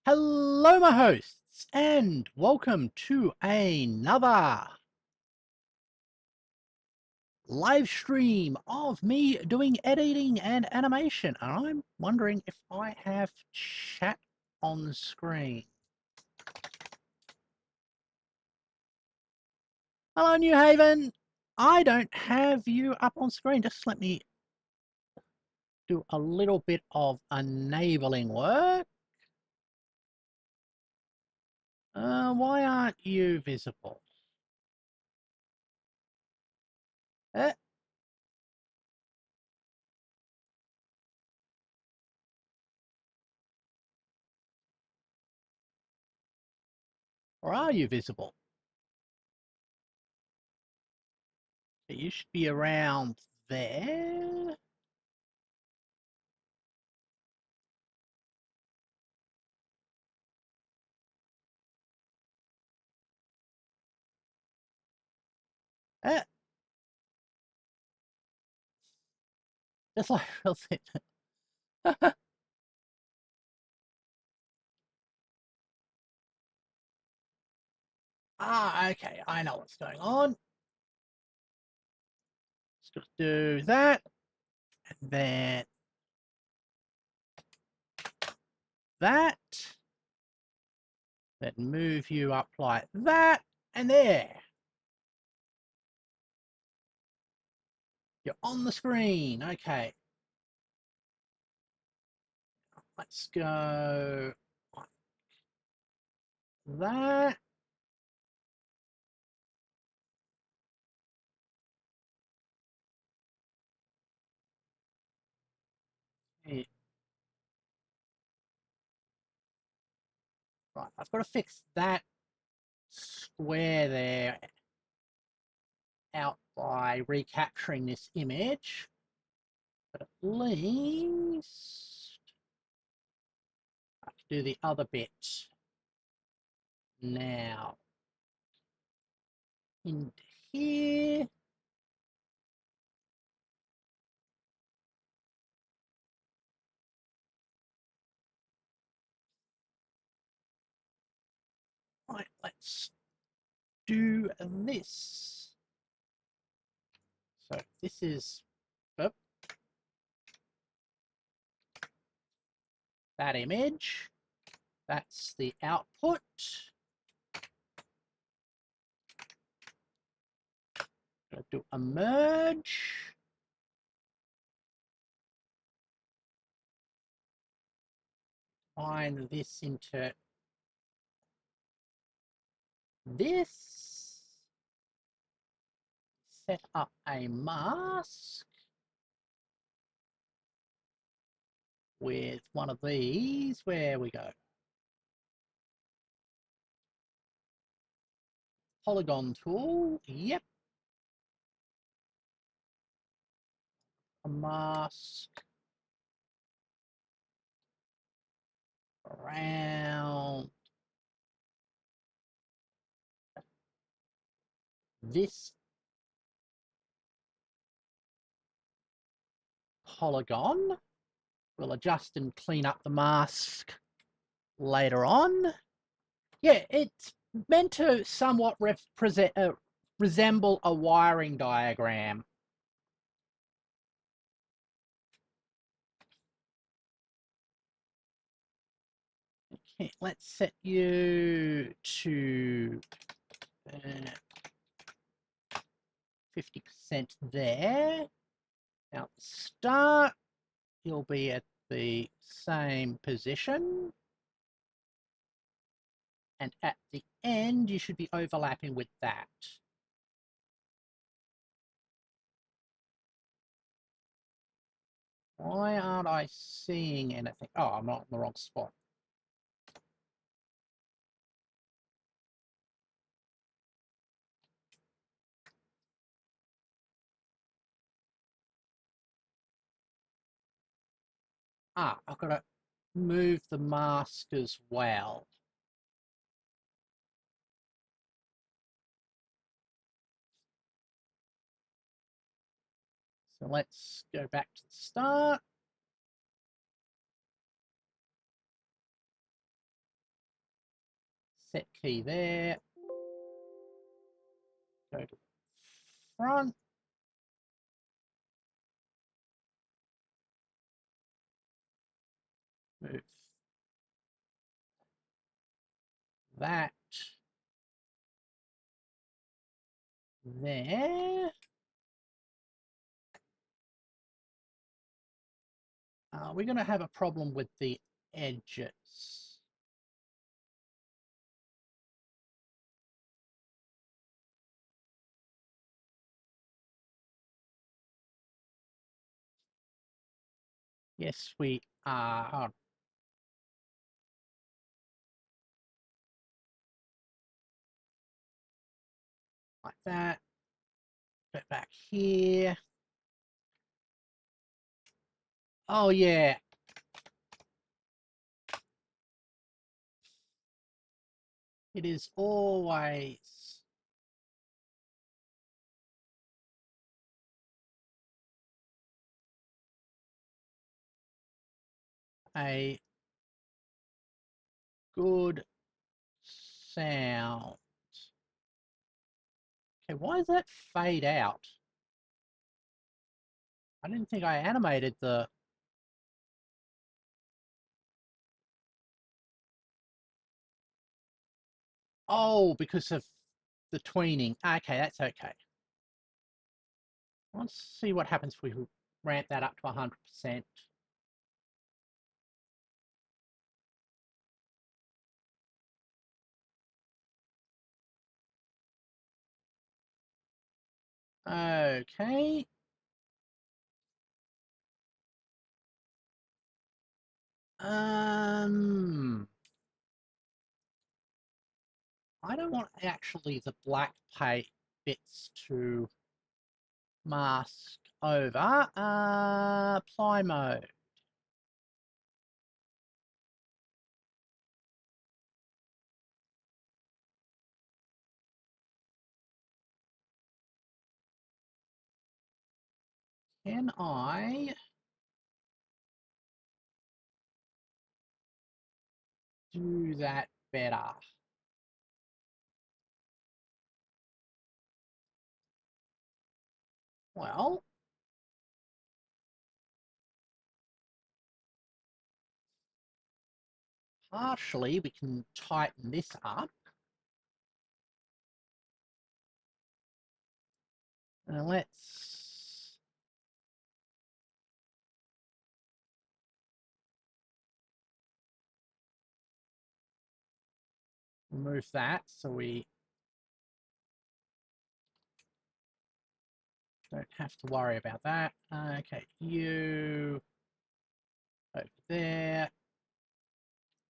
Hello, my hosts, and welcome to another live stream of me doing editing and animation. And I'm wondering if I have chat on screen. Hello, New Haven. I don't have you up on screen. Just let me do a little bit of enabling work. Why aren't you visible? Eh, or are you visible? You should be around there. Eh, just like Phil said. Okay, I know what's going on. Just do that, and then that, then move you up like that, and there. You're on the screen. Okay, let's go like that. Right, I've got to fix that square there out by recapturing this image. But at least I can do the other bit now. Into here. Right, let's do this. So this is oh, that image. That's the output. Gonna do a merge. Combine this into this. Set up a mask with one of these. Where we go. Polygon tool. Yep. A mask around this polygon. We'll adjust and clean up the mask later on. Yeah, it's meant to somewhat resemble a wiring diagram. Okay, let's set you to 50% there. Now, at the start, you'll be at the same position. And at the end, you should be overlapping with that. Why aren't I seeing anything? Oh, I'm not in the wrong spot. I've got to move the mask as well. So let's go back to the start. Set key there. Go to front. Move that there. We're going to have a problem with the edges. Yes, we are. Like that. Put it back here. Oh, yeah. It is always a good sound. Okay, why does that fade out? I didn't think I animated the... Oh, because of the tweening. Okay, that's okay. Let's see what happens if we ramp that up to 100%. Okay. I don't want actually the black paint bits to mask over. Apply mode. Can I do that better? Well, partially we can tighten this up. And let's remove that so we don't have to worry about that. Okay, you over there.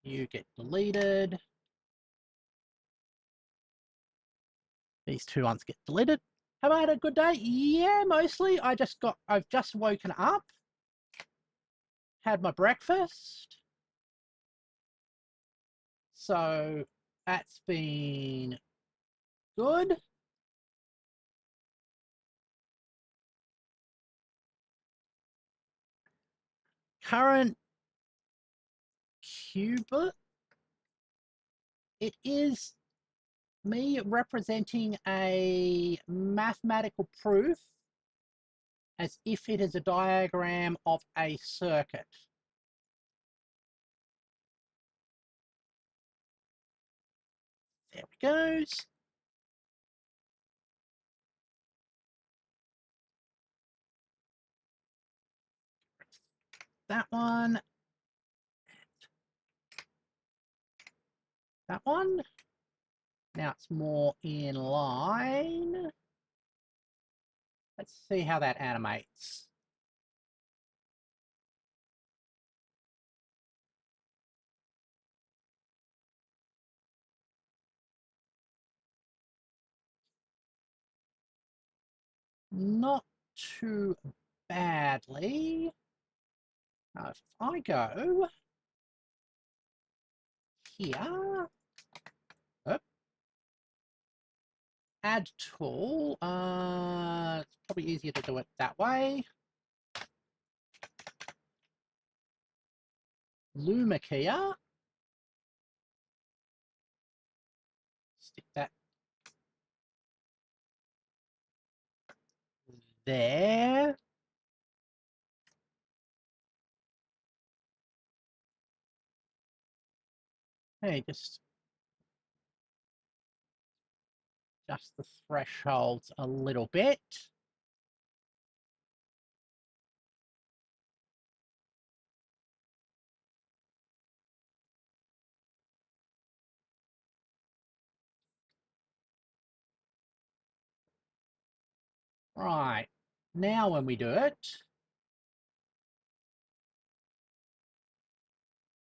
You get deleted. These two ones get deleted. Have I had a good day? Yeah, mostly. I've just woken up, had my breakfast. So that's been good. Current Incubus. It is me representing a mathematical proof as if it is a diagram of a circuit. There it goes. That one. That one. Now it's more in line. Let's see how that animates. Not too badly. Now, if I go here, oh, add tool, it's probably easier to do it that way. Lumakia. there. Okay, just adjust the thresholds a little bit. Right, now when we do it,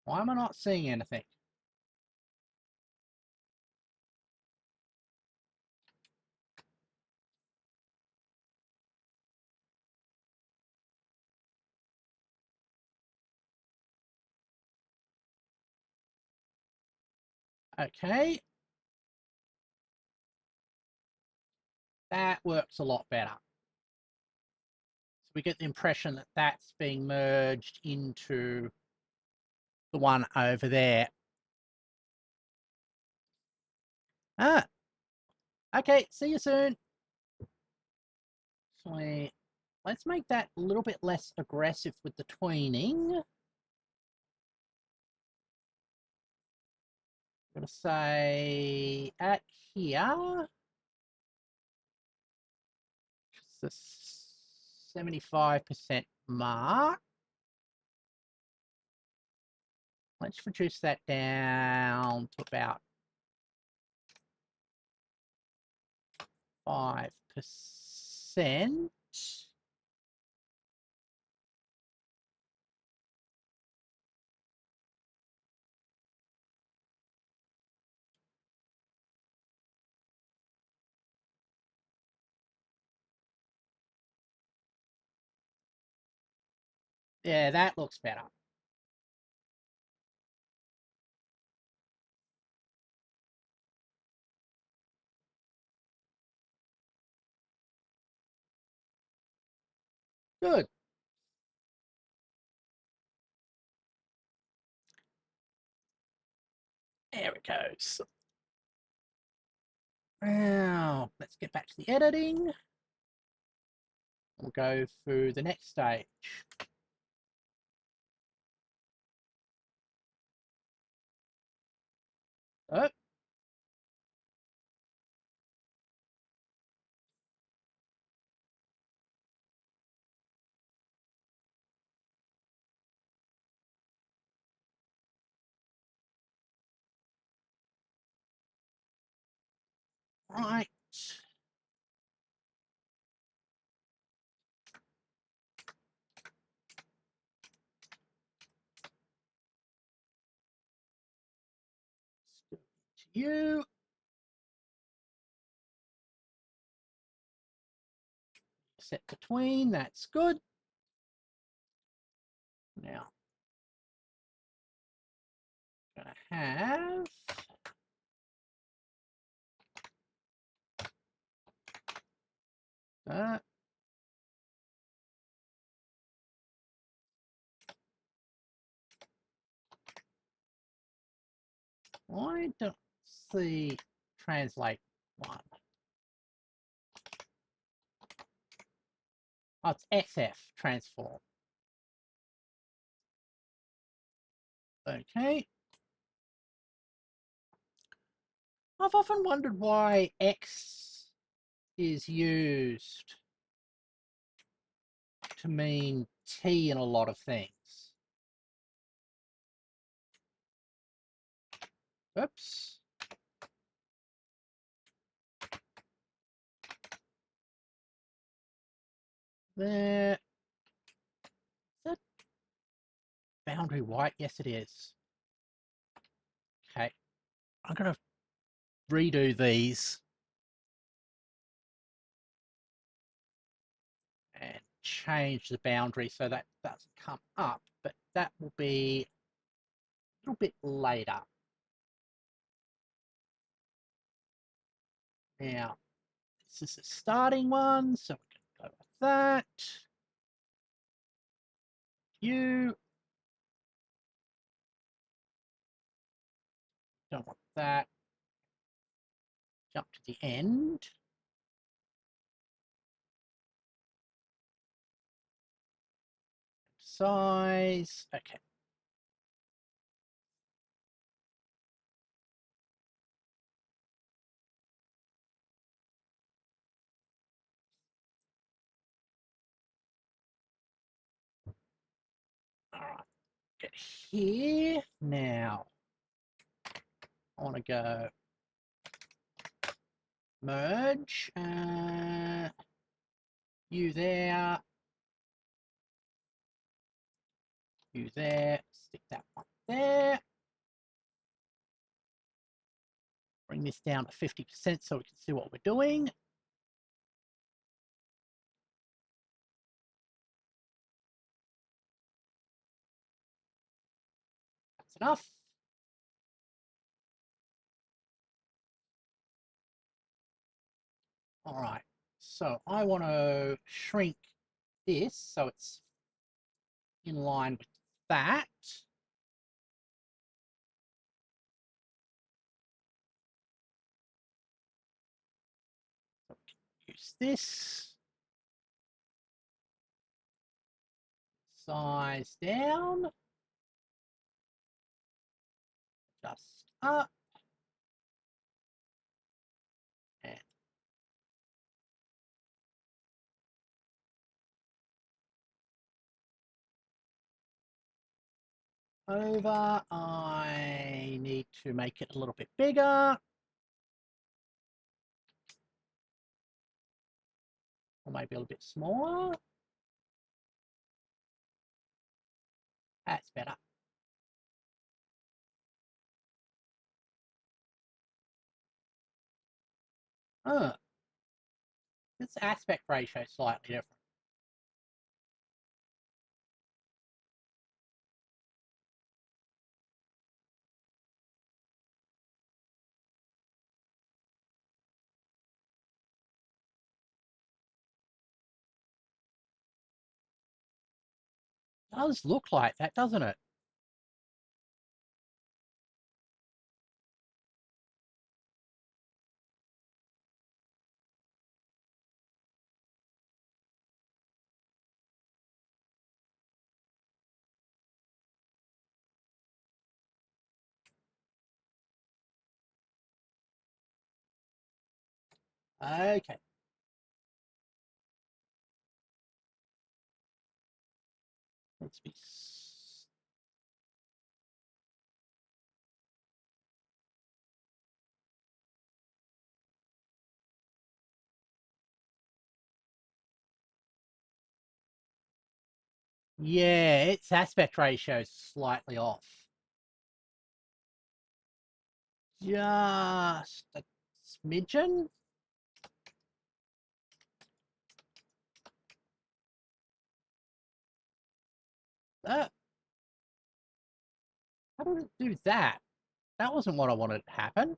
why am I not seeing anything? Okay, that works a lot better. So we get the impression that that's being merged into the one over there. Ah, okay, see you soon. So let's make that a little bit less aggressive with the tweening. I'm going to say at here, it's the 75% mark. Let's reduce that down to about 5%. Yeah, that looks better. Good. There it goes. Now, let's get back to the editing. We'll go through the next stage. Oh, right. You set between, that's good. Now, I'm going to have that. I don't see translate one. Oh, it's SF transform. Okay. I've often wondered why X is used to mean T in a lot of things. Oops. There. Is that boundary white? Yes, it is. Okay. I'm going to redo these and change the boundary so that doesn't come up, but that will be a little bit later. Now, this is the starting one, so we can go with that. You don't want that. Jump to the end. size. Okay. All right. Get here now. I want to go merge. You there. You there. Stick that one there. Bring this down to 50% so we can see what we're doing. That's enough. All right. So I want to shrink this so it's in line with that. So we can use this. Size down. Just up. And over. I need to make it a little bit bigger. Or maybe a little bit smaller. That's better. Oh, this aspect ratio is slightly different. It does look like that, doesn't it? Okay. Let's be. Yeah, its aspect ratio is slightly off. Just a smidgen. How did it do that? That wasn't what I wanted to happen.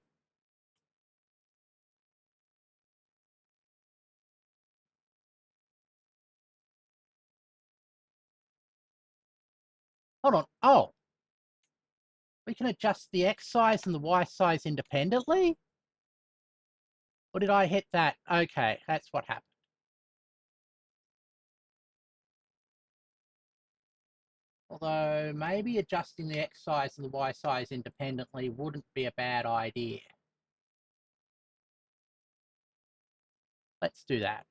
Hold on. Oh, we can adjust the X size and the Y size independently? Or did I hit that? Okay, that's what happened. Although maybe adjusting the X size and the Y size independently wouldn't be a bad idea. Let's do that.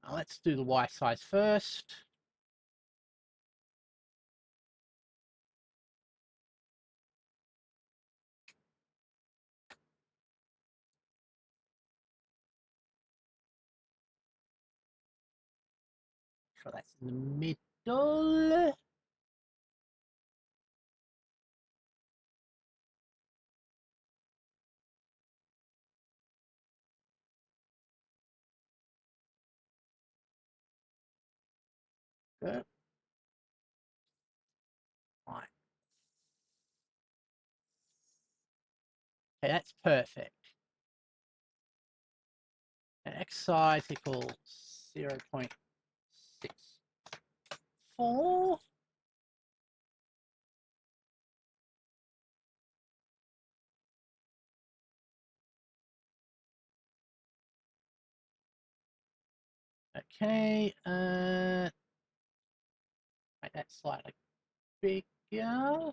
Let's do the Y size first. Sure, that's in the middle. Good. Right. Okay, that's perfect. And X size equals 0.6. for. Okay, make that slightly bigger.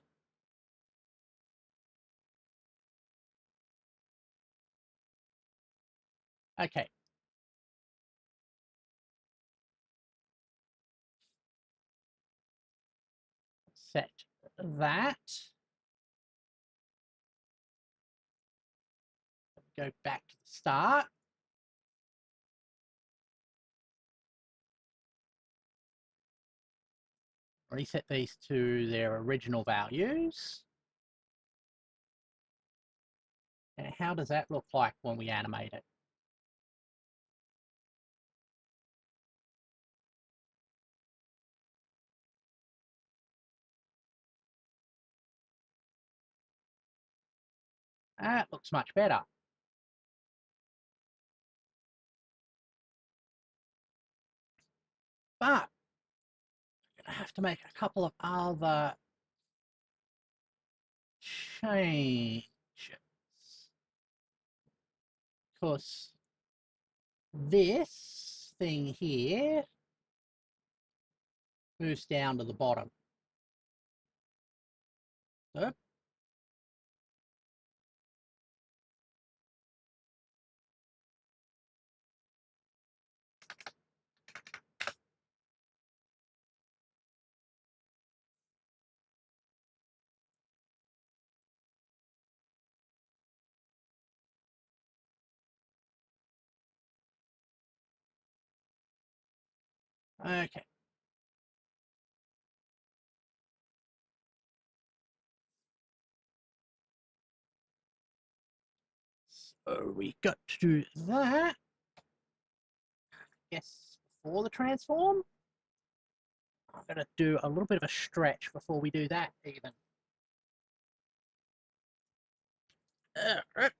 Okay. Set that. Go back to the start. Reset these to their original values. And how does that look like when we animate it? That looks much better. But I'm going to have to make a couple of other changes. Because this thing here moves down to the bottom. So, okay. So we got to do that. Yes, before the transform. I'm going to do a little bit of a stretch before we do that even. Right.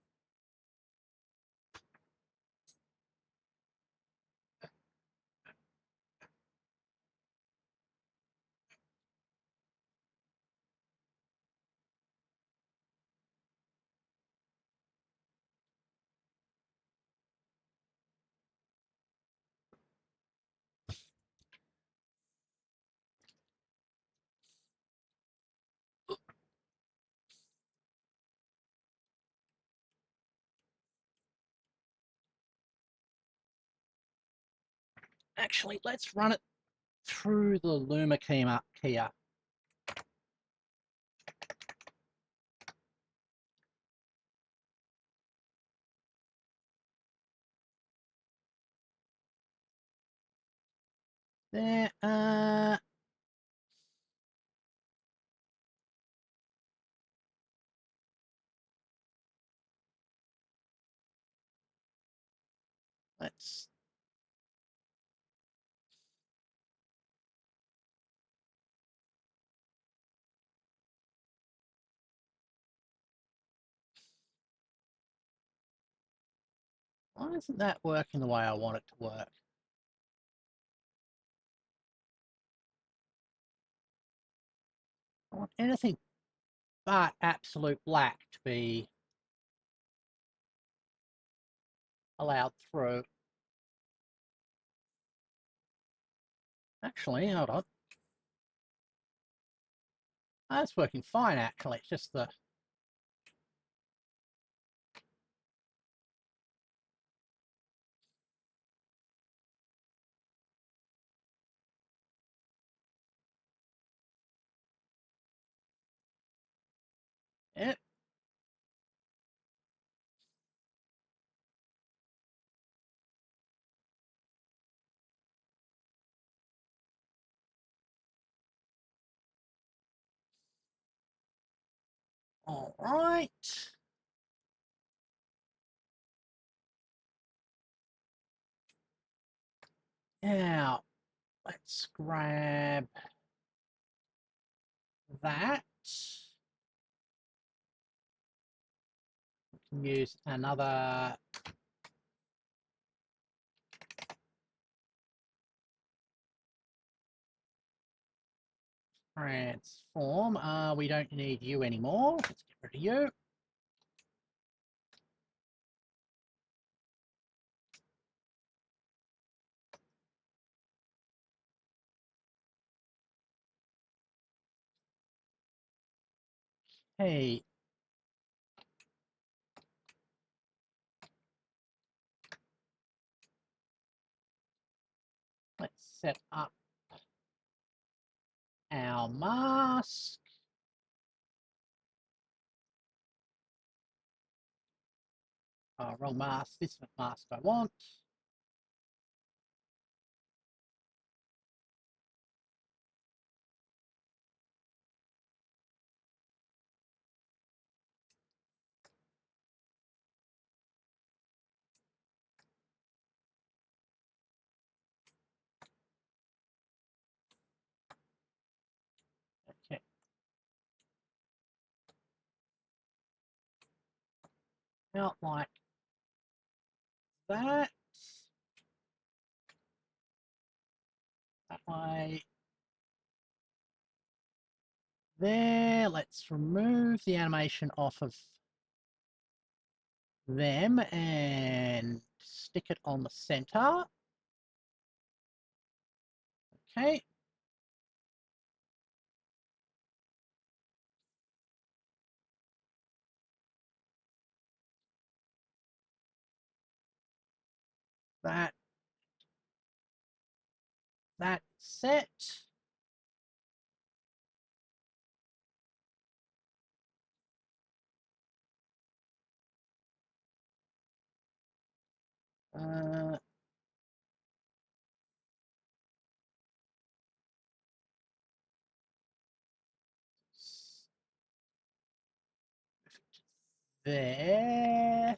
Actually, let's run it through the Luma keyer. There, let's why isn't that working the way I want it to work? I want anything but absolute black to be allowed through. Actually, hold on. That's working fine, actually. It's just the... Yep. All right. Now, let's grab that. We can use another Transform. We don't need you anymore. Let's get rid of you. Hey. Let's set up our mask. Oh, wrong mask. This is the mask I want. Okay. Out like that. That way. There. Let's remove the animation off of them and stick it on the center. Okay. That set. There.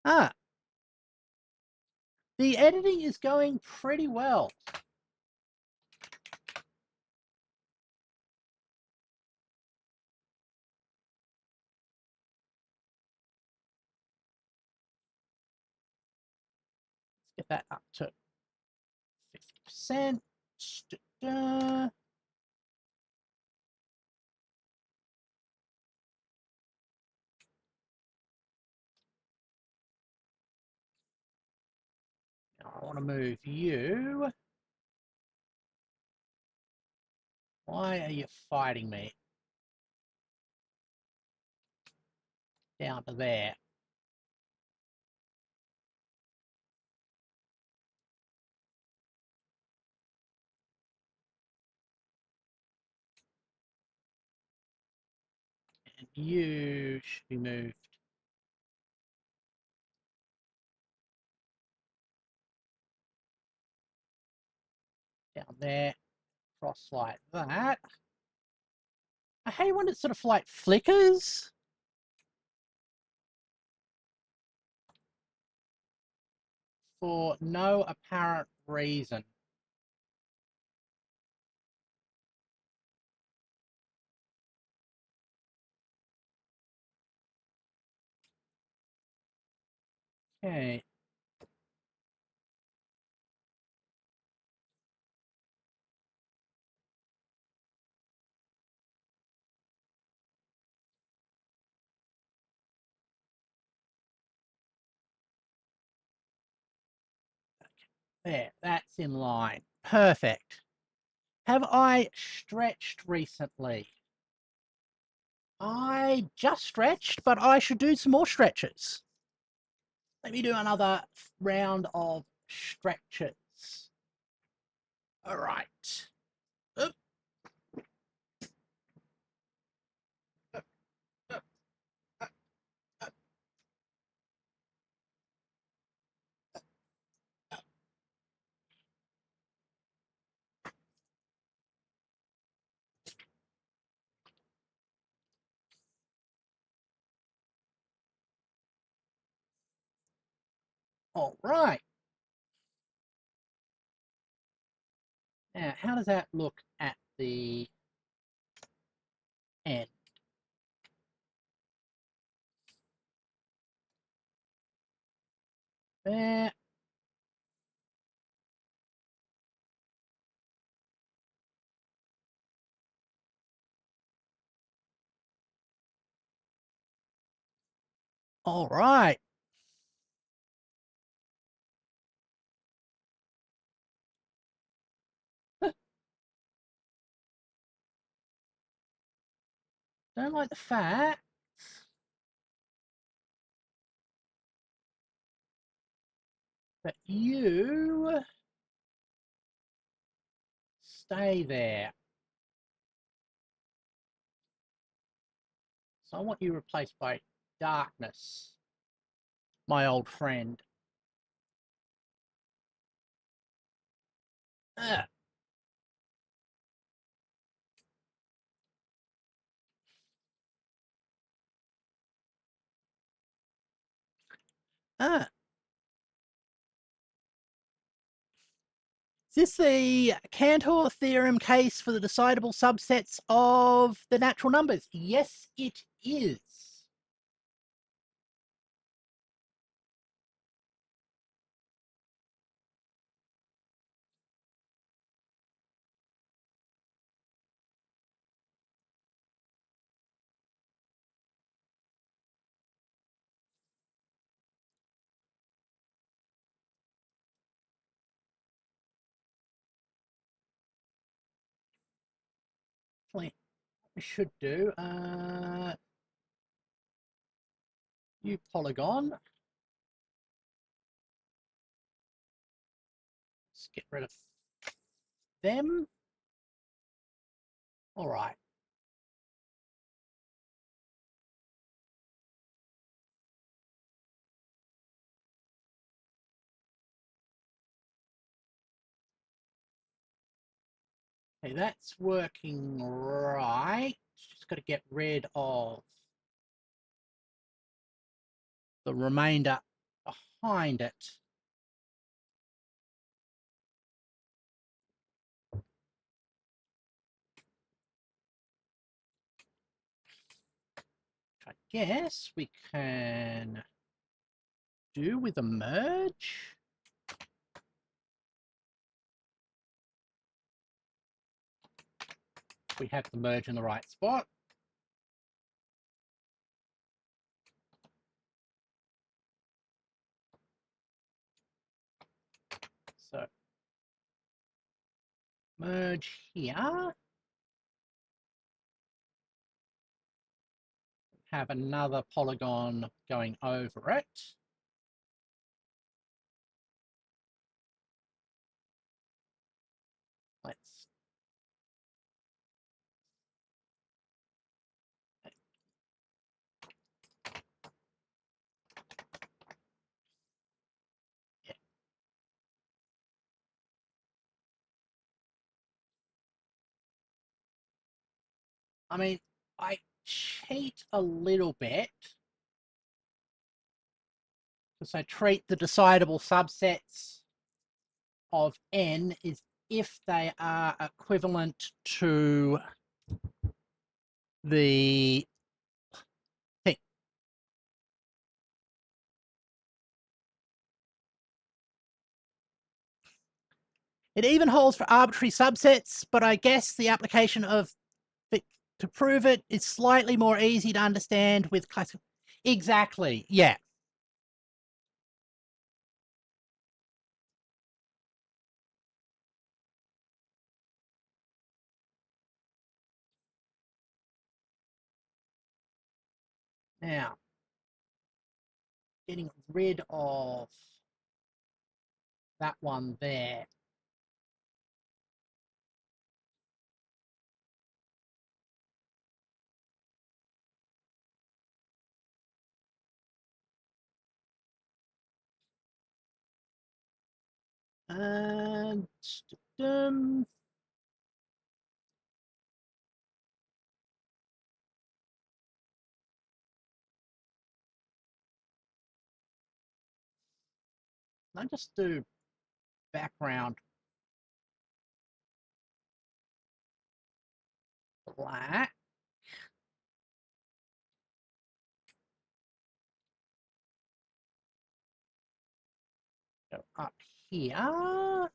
Ah, the editing is going pretty well. Let's get that up to 50%. Da-da. Now I want to move you. Why are you fighting me? Down to there. And you should be moved down there. Cross like that. I hate when it sort of like flickers. For no apparent reason. Okay. There, that's in line. Perfect. Have I stretched recently? I just stretched, but I should do some more stretches. Let me do another round of stretches. All right. Oop. All right. Now, how does that look at the end? There. All right. Don't like the fact that you stay there. So I want you replaced by darkness, my old friend. Ugh. Ah, is this the Cantor theorem case for the decidable subsets of the natural numbers? Yes, it is. Actually, we should do new polygon. Let's get rid of them. All right. Okay, that's working right. Just got to get rid of the remainder behind it. I guess we can do with a merge. We have the merge in the right spot. So merge here. Have another polygon going over it. Let's yeah. I mean, I cheat a little bit because I treat the decidable subsets of n is if they are equivalent to the thing. It even holds for arbitrary subsets, but I guess the application of to prove it is slightly more easy to understand with classical. Exactly. Yeah. Now, getting rid of that one there. And I just do background black. Go up here.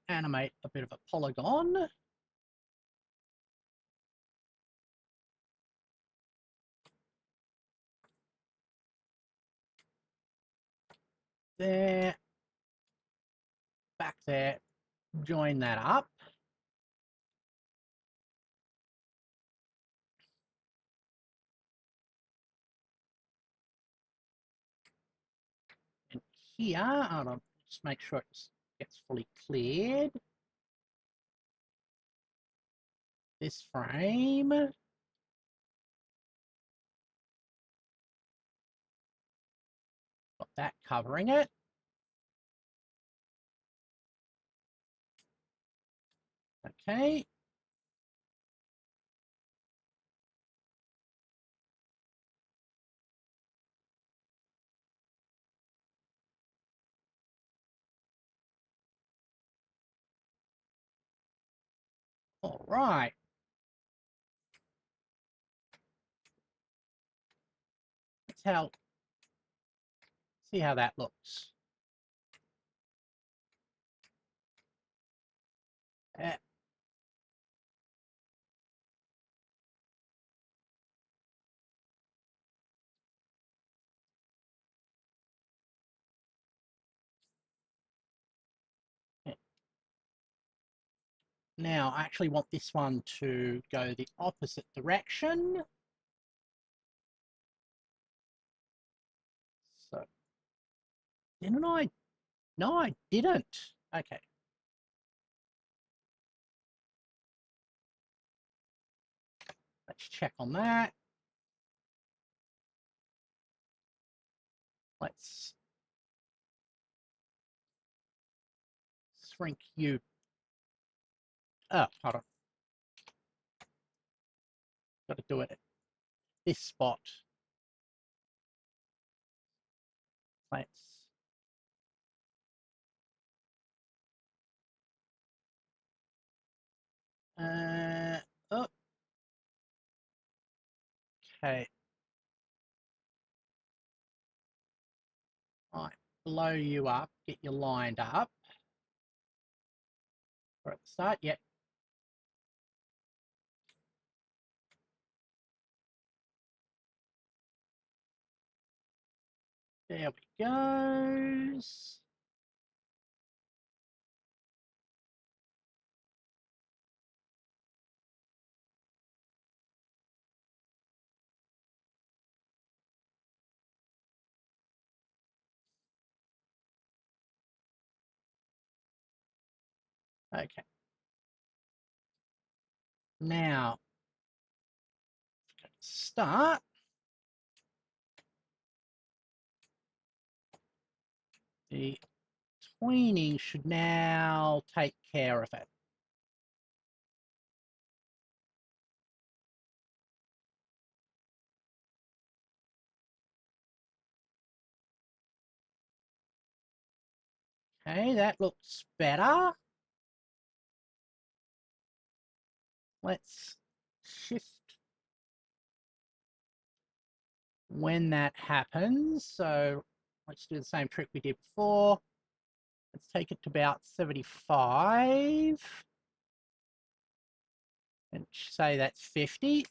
Animate a bit of a polygon. there, back there, join that up. And here, hold on, just make sure it gets fully cleared. This frame. Got that covering it. Okay. All right. See how that looks. Uh, Now, I actually want this one to go the opposite direction. So, didn't I? No, I didn't. Okay. Let's check on that. Let's shrink you. Oh, hold on. Got to do it at this spot. Let's. Oh, okay. Right. Blow you up. Get you lined up. We're at the start. Yep. There we go. Okay. Now, start. The tweening should now take care of it. Okay, that looks better. Let's shift when that happens. So let's do the same trick we did before. Let's take it to about 75 and say that's 50.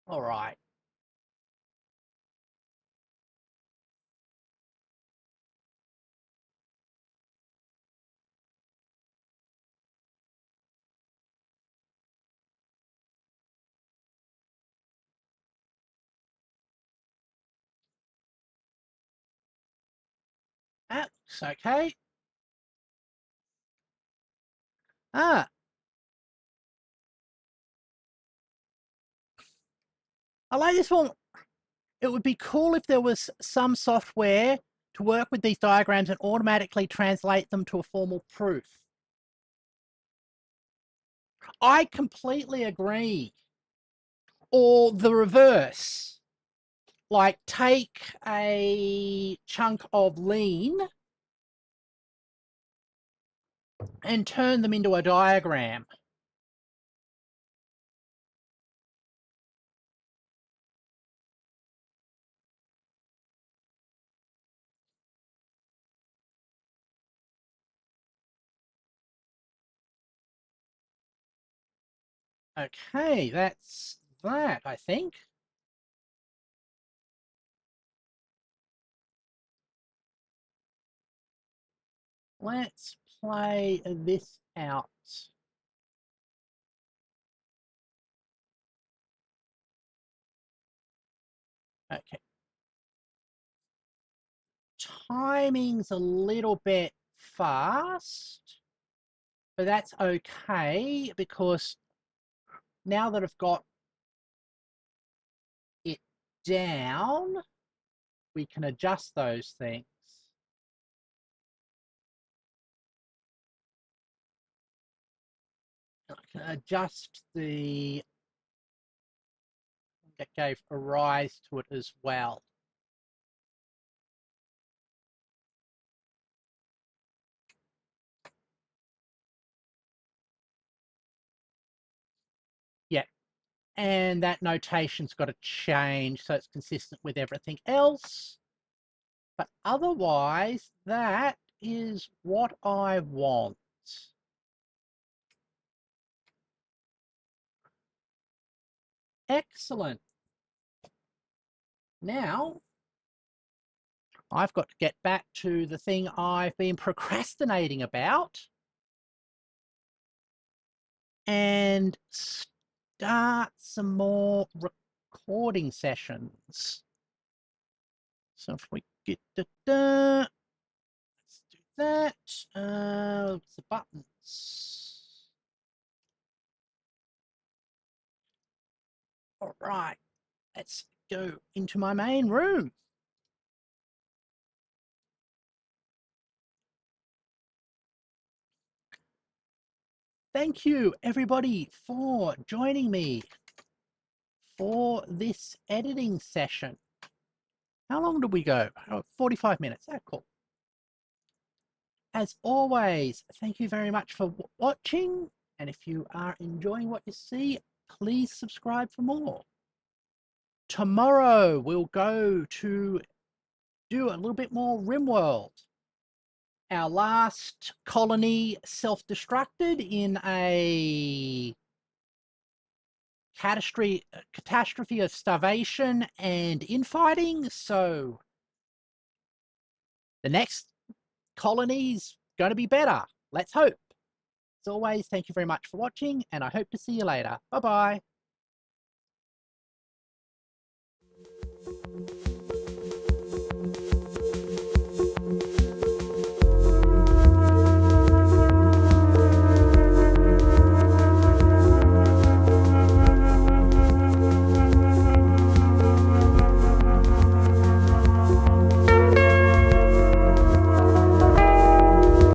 All right. That looks okay. Ah, I like this one. It would be cool if there was some software to work with these diagrams and automatically translate them to a formal proof. I completely agree. Or the reverse, like take a chunk of lean and turn them into a diagram. Okay, that's that, I think. Let's play this out. Okay. Timing's a little bit fast, but that's okay because now that I've got it down, we can adjust those things. I can adjust the that gave a rise to it as well. Yeah, and that notation's got to change so it's consistent with everything else. But otherwise, that is what I want. Excellent. Now, I've got to get back to the thing I've been procrastinating about and start some more recording sessions. So if we get let's do that. The buttons. All right, let's go into my main room. Thank you, everybody, for joining me for this editing session. How long did we go? Oh, 45 minutes. Oh, cool. As always, thank you very much for watching. And if you are enjoying what you see, please subscribe for more. Tomorrow, we'll go to do a little bit more RimWorld. Our last colony self-destructed in a catastrophe of starvation and infighting. So the next colony's going to be better. Let's hope. As always, thank you very much for watching, and I hope to see you later. Bye-bye.